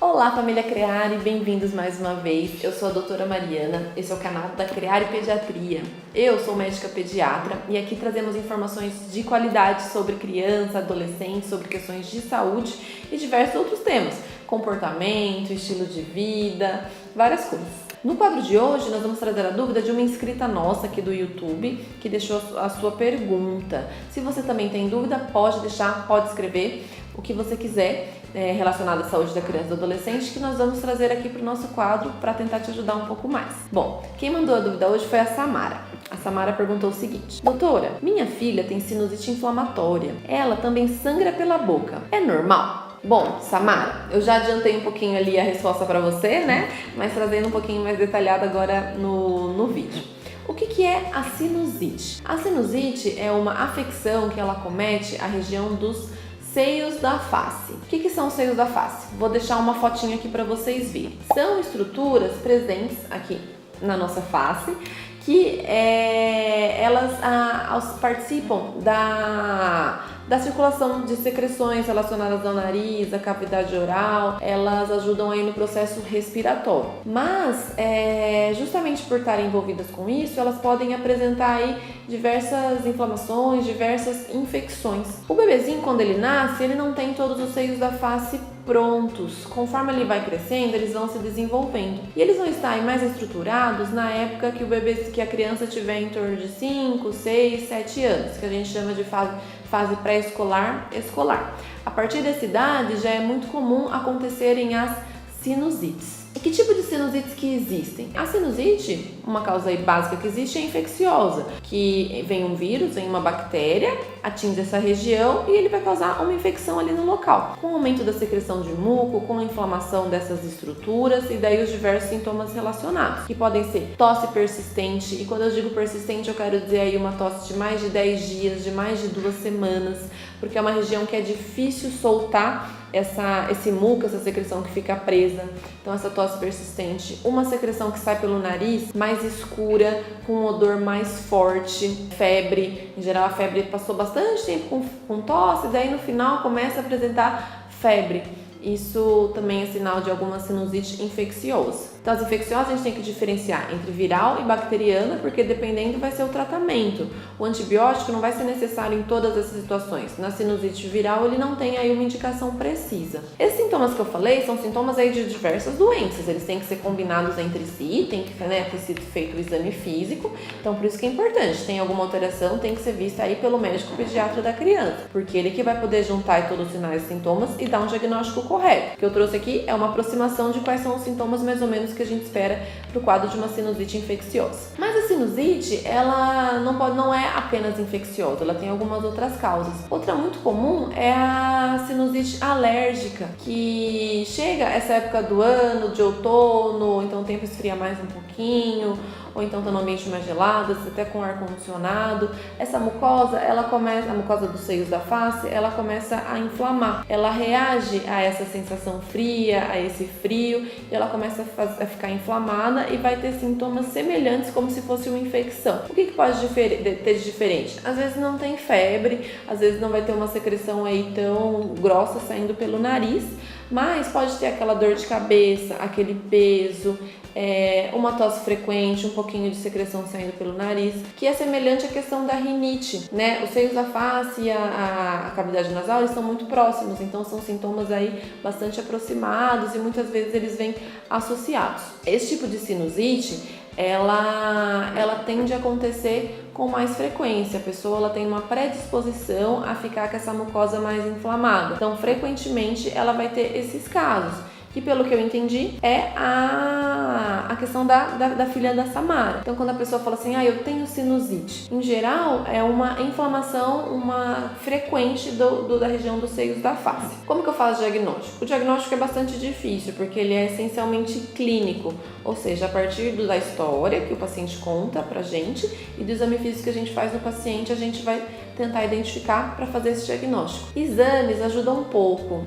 Olá, família Creare, bem-vindos mais uma vez. Eu sou a doutora Mariana, esse é o canal da Creare Pediatria. Eu sou médica pediatra e aqui trazemos informações de qualidade sobre criança, adolescente, sobre questões de saúde e diversos outros temas, comportamento, estilo de vida, várias coisas. No quadro de hoje, nós vamos trazer a dúvida de uma inscrita nossa aqui do YouTube, que deixou a sua pergunta. Se você também tem dúvida, pode deixar, pode escrever o que você quiser relacionado à saúde da criança e do adolescente, que nós vamos trazer aqui para o nosso quadro para tentar te ajudar um pouco mais. Bom, quem mandou a dúvida hoje foi a Samara. A Samara perguntou o seguinte: doutora, minha filha tem sinusite inflamatória. Ela também sangra pela boca. É normal? Bom, Samara, eu já adiantei um pouquinho ali a resposta para você, né? Mas trazendo um pouquinho mais detalhado agora no vídeo. O que é a sinusite? A sinusite é uma afecção que ela acomete a região dos seios da face. O que são os seios da face? Vou deixar uma fotinha aqui para vocês verem. São estruturas presentes aqui na nossa face que elas participam da circulação de secreções relacionadas ao nariz, à cavidade oral, elas ajudam aí no processo respiratório. Mas, justamente por estarem envolvidas com isso, elas podem apresentar aí diversas inflamações, diversas infecções. O bebezinho, quando ele nasce, ele não tem todos os seios da face prontos. Conforme ele vai crescendo, eles vão se desenvolvendo. E eles vão estar aí mais estruturados na época que a criança tiver em torno de 5, 6, 7 anos, que a gente chama de fase pré-escolar, escolar. A partir dessa idade já é muito comum acontecerem as sinusites. E que tipo de sinusites que existem? A sinusite, uma causa aí básica que existe, é infecciosa, que vem um vírus, vem uma bactéria, atinge essa região e ele vai causar uma infecção ali no local. Com o aumento da secreção de muco, com a inflamação dessas estruturas e daí os diversos sintomas relacionados, que podem ser tosse persistente, e quando eu digo persistente eu quero dizer aí uma tosse de mais de 10 dias, de mais de 2 semanas, porque é uma região que é difícil soltar esse muco, essa secreção que fica presa. Então essa tosse persistente, uma secreção que sai pelo nariz mais escura, com um odor mais forte, febre, em geral a febre passou bastante tempo com tosse, daí no final começa a apresentar febre. Isso também é sinal de alguma sinusite infecciosa. Então, as infecciosas a gente tem que diferenciar entre viral e bacteriana, porque dependendo vai ser o tratamento. O antibiótico não vai ser necessário em todas essas situações. Na sinusite viral, ele não tem aí uma indicação precisa. Esses sintomas que eu falei são sintomas aí de diversas doenças. Eles têm que ser combinados entre si, tem que ter sido feito o exame físico. Então, por isso que é importante. Tem alguma alteração, tem que ser vista aí pelo médico pediatra da criança, porque ele que vai poder juntar aí todos os sinais e sintomas e dar um diagnóstico correto. O que eu trouxe aqui é uma aproximação de quais são os sintomas mais ou menos que a gente espera para o quadro de uma sinusite infecciosa. Mas a sinusite, ela não é apenas infecciosa, ela tem algumas outras causas. Outra muito comum é a sinusite alérgica, que chega essa época do ano, de outono, então o tempo esfria mais um pouquinho, ou então está no ambiente mais gelado, até com ar condicionado. Essa mucosa, a mucosa dos seios da face, ela começa a inflamar. Ela reage a essa sensação fria, a esse frio, e ela começa a ficar inflamada e vai ter sintomas semelhantes como se fosse uma infecção. O que pode ter de diferente? Às vezes não tem febre, às vezes não vai ter uma secreção aí tão grossa saindo pelo nariz, mas pode ter aquela dor de cabeça, aquele peso, uma tosse frequente, um pouquinho de secreção saindo pelo nariz, que é semelhante à questão da rinite, né? Os seios da face e a cavidade nasal, eles são muito próximos, então são sintomas aí bastante aproximados e muitas vezes eles vêm associados. Esse tipo de sinusite, ela tende a acontecer com mais frequência. A pessoa ela tem uma predisposição a ficar com essa mucosa mais inflamada. Então, frequentemente, ela vai ter esses casos, que pelo que eu entendi é a questão da filha da Samara. Então, quando a pessoa fala assim, eu tenho sinusite, em geral é uma inflamação, uma frequente da região dos seios da face. Como que eu faço o diagnóstico? O diagnóstico é bastante difícil, porque ele é essencialmente clínico, ou seja, a partir da história que o paciente conta pra gente e do exame físico que a gente faz no paciente, a gente vai tentar identificar para fazer esse diagnóstico. Exames ajudam um pouco.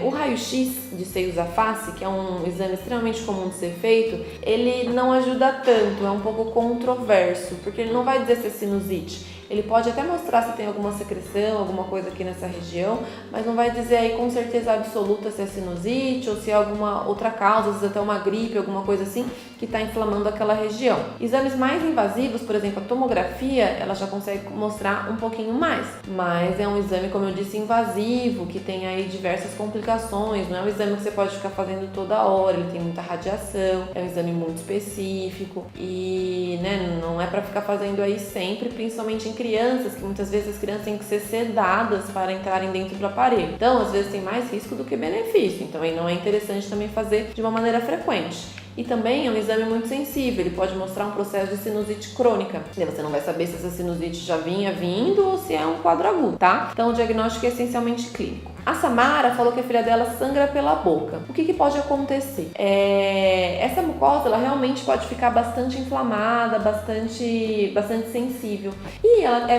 O raio-x de seios da face, que é um exame extremamente comum de ser feito, ele não ajuda tanto, é um pouco controverso, porque ele não vai dizer se é sinusite. Ele pode até mostrar se tem alguma secreção, alguma coisa aqui nessa região, mas não vai dizer aí com certeza absoluta se é sinusite ou se é alguma outra causa, às vezes até uma gripe, alguma coisa assim, que está inflamando aquela região. Exames mais invasivos, por exemplo, a tomografia, ela já consegue mostrar um pouquinho mais, mas é um exame, como eu disse, invasivo, que tem aí diversas complicações, não é um exame que você pode ficar fazendo toda hora, ele tem muita radiação, é um exame muito específico e, né, não é para ficar fazendo aí sempre, principalmente em crianças, que muitas vezes as crianças têm que ser sedadas para entrarem dentro do aparelho. Então, às vezes tem mais risco do que benefício, então aí não é interessante também fazer de uma maneira frequente. E também é um exame muito sensível, ele pode mostrar um processo de sinusite crônica. E você não vai saber se essa sinusite já vinha vindo ou se é um quadro agudo, tá? Então o diagnóstico é essencialmente clínico. A Samara falou que a filha dela sangra pela boca. O que pode acontecer? Essa mucosa, ela realmente pode ficar bastante inflamada, bastante sensível. E ela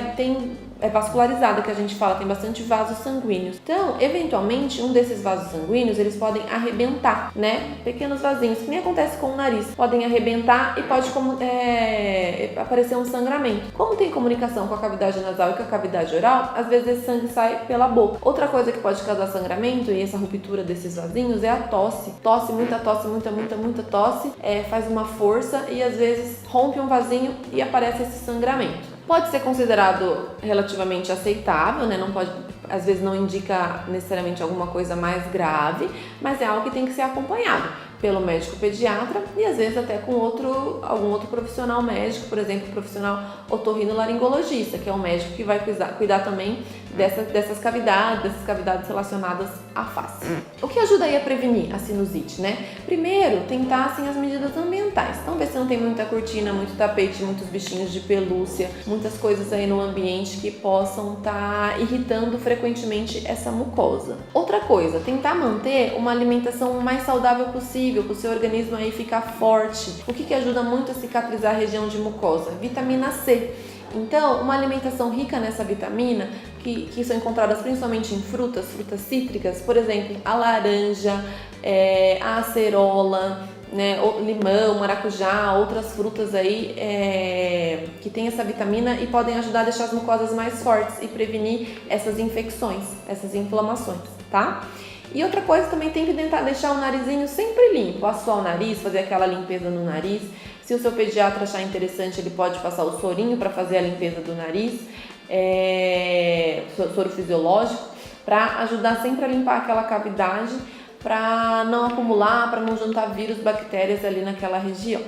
é vascularizada, que a gente fala, tem bastante vasos sanguíneos. Então, eventualmente, um desses vasos sanguíneos, eles podem arrebentar, né? Pequenos vasinhos, que nem acontece com o nariz. Podem arrebentar e pode aparecer um sangramento. Como tem comunicação com a cavidade nasal e com a cavidade oral, às vezes esse sangue sai pela boca. Outra coisa que pode causar sangramento e essa ruptura desses vasinhos é a tosse. Muita tosse, faz uma força e às vezes rompe um vasinho e aparece esse sangramento. Pode ser considerado relativamente aceitável, né? Não pode, às vezes não indica necessariamente alguma coisa mais grave, mas é algo que tem que ser acompanhado pelo médico pediatra e às vezes até com algum outro profissional médico, por exemplo, o profissional otorrinolaringologista, que é um médico que vai cuidar também dessas cavidades relacionadas à face. O que ajuda aí a prevenir a sinusite, né? Primeiro, tentar assim as medidas ambientais. Então, ver se não tem muita cortina, muito tapete, muitos bichinhos de pelúcia, muitas coisas aí no ambiente que possam estar irritando frequentemente essa mucosa. Outra coisa, tentar manter uma alimentação o mais saudável possível, para o seu organismo aí ficar forte. O que ajuda muito a cicatrizar a região de mucosa? Vitamina C. Então, uma alimentação rica nessa vitamina, que são encontradas principalmente em frutas cítricas, por exemplo, a laranja, a acerola, né, o limão, maracujá, outras frutas aí que tem essa vitamina e podem ajudar a deixar as mucosas mais fortes e prevenir essas infecções, essas inflamações, tá? E outra coisa, também tem que tentar deixar o narizinho sempre limpo, assoar o nariz, fazer aquela limpeza no nariz. Se o seu pediatra achar interessante, ele pode passar o sorinho para fazer a limpeza do nariz, soro fisiológico, para ajudar sempre a limpar aquela cavidade, para não acumular, para não juntar vírus, bactérias ali naquela região.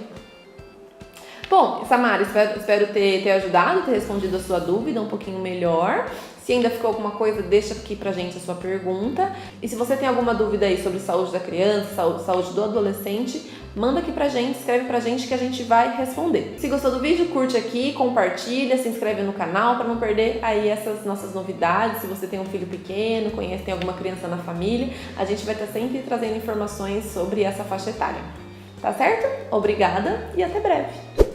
Bom, Samara, espero ter ajudado, ter respondido a sua dúvida um pouquinho melhor. Se ainda ficou alguma coisa, deixa aqui pra gente a sua pergunta. E se você tem alguma dúvida aí sobre saúde da criança, saúde do adolescente, manda aqui pra gente, escreve pra gente que a gente vai responder. Se gostou do vídeo, curte aqui, compartilha, se inscreve no canal para não perder aí essas nossas novidades. Se você tem um filho pequeno, tem alguma criança na família, a gente vai estar sempre trazendo informações sobre essa faixa etária. Tá certo? Obrigada e até breve!